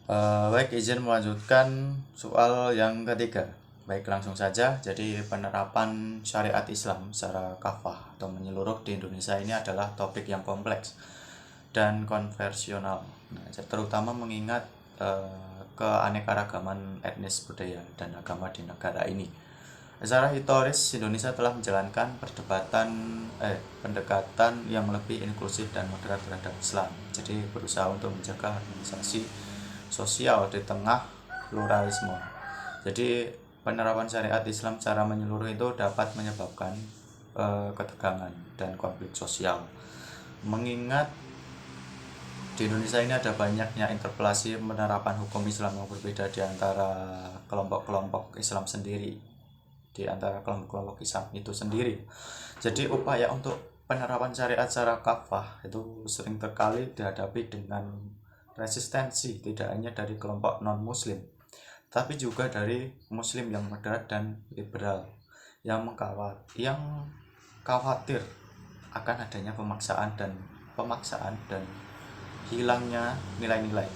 Baik, izin melanjutkan soal yang ketiga. Baik, langsung saja. Jadi, penerapan syariat Islam secara kafah atau menyeluruh di Indonesia ini adalah topik yang kompleks dan konversional. Nah, terutama mengingat keanekaragaman etnis budaya dan agama di negara ini. Secara historis, Indonesia telah menjalankan pendekatan yang lebih inklusif dan moderat terhadap Islam. Jadi berusaha untuk menjaga harmonisasi sosial di tengah pluralisme. Jadi penerapan syariat Islam secara menyeluruh itu dapat menyebabkan ketegangan dan konflik sosial. Mengingat di Indonesia ini ada banyaknya interpelasi penerapan hukum Islam yang berbeda di antara kelompok-kelompok Islam sendiri, di antara kelompok-kelompok Islam itu sendiri. Jadi upaya untuk penerapan syariat secara kafah itu sering terkali dihadapi dengan resistensi tidak hanya dari kelompok non-muslim, tapi juga dari muslim yang moderat dan liberal yang khawatir akan adanya pemaksaan dan hilangnya nilai-nilai.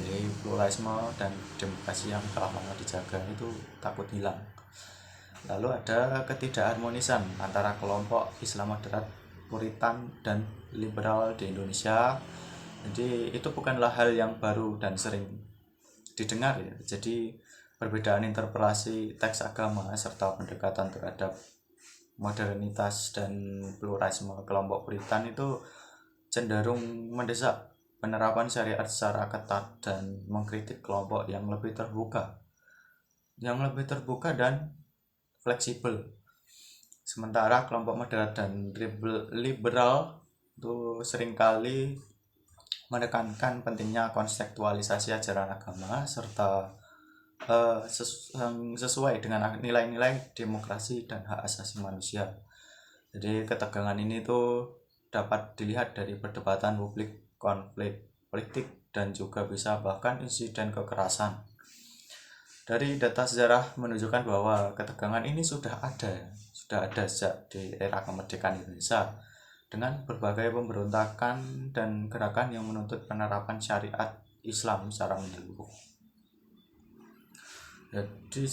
Jadi pluralisme dan demokrasi yang telah lama dijaga itu takut hilang. Lalu ada ketidakharmonisan antara kelompok Islam moderat, Puritan, dan liberal di Indonesia. Jadi itu bukanlah hal yang baru dan sering didengar ya. Jadi perbedaan interpretasi teks agama serta pendekatan terhadap modernitas dan pluralisme kelompok Puritan itu cenderung mendesak penerapan syariat secara ketat dan mengkritik kelompok yang lebih terbuka dan fleksibel. Sementara kelompok moderat dan liberal itu seringkali menekankan pentingnya kontekstualisasi ajaran agama serta sesuai dengan nilai-nilai demokrasi dan hak asasi manusia. Jadi ketegangan ini tuh dapat dilihat dari perdebatan publik, konflik politik, dan juga bisa bahkan insiden kekerasan. Dari data sejarah menunjukkan bahwa ketegangan ini sudah ada sejak di era kemerdekaan Indonesia dengan berbagai pemberontakan dan gerakan yang menuntut penerapan syariat Islam secara menyeluruh. Jadi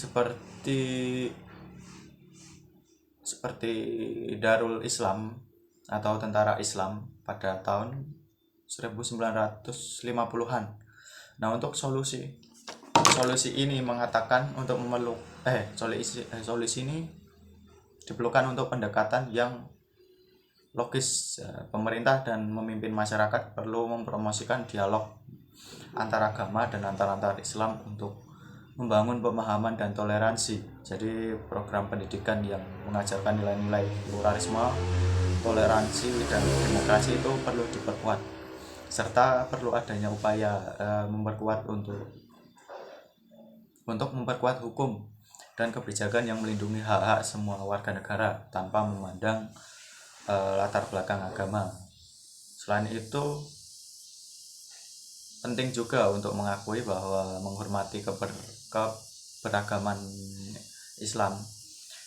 seperti Darul Islam atau Tentara Islam pada tahun 1950-an. Nah, untuk solusi ini mengatakan untuk solusi ini diperlukan untuk pendekatan yang logis. Pemerintah dan memimpin masyarakat perlu mempromosikan dialog antar agama dan antar Islam untuk membangun pemahaman dan toleransi. Jadi program pendidikan yang mengajarkan nilai-nilai pluralisme, toleransi, dan demokrasi itu perlu diperkuat, serta perlu adanya upaya untuk memperkuat hukum dan kebijakan yang melindungi hak-hak semua warga negara tanpa memandang latar belakang agama. Selain itu, penting juga untuk mengakui bahwa menghormati keberagaman Islam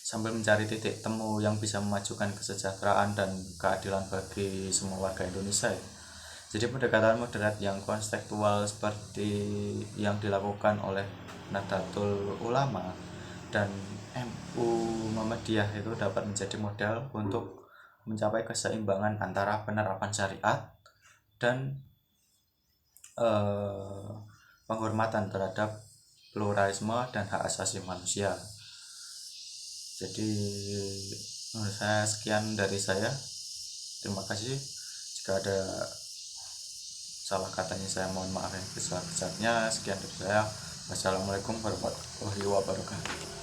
sambil mencari titik temu yang bisa memajukan kesejahteraan dan keadilan bagi semua warga Indonesia. Jadi pendekatan moderat yang kontekstual seperti yang dilakukan oleh Nahdlatul Ulama dan MU Muhammadiyah itu dapat menjadi model untuk mencapai keseimbangan antara penerapan syariat dan penghormatan terhadap pluralisme dan hak asasi manusia. Jadi menurut saya sekian dari saya. Terima kasih. Jika ada salah katanya saya mohon maaf yang besar-besarnya. Sekian dari saya. Wassalamualaikum warahmatullahi wabarakatuh.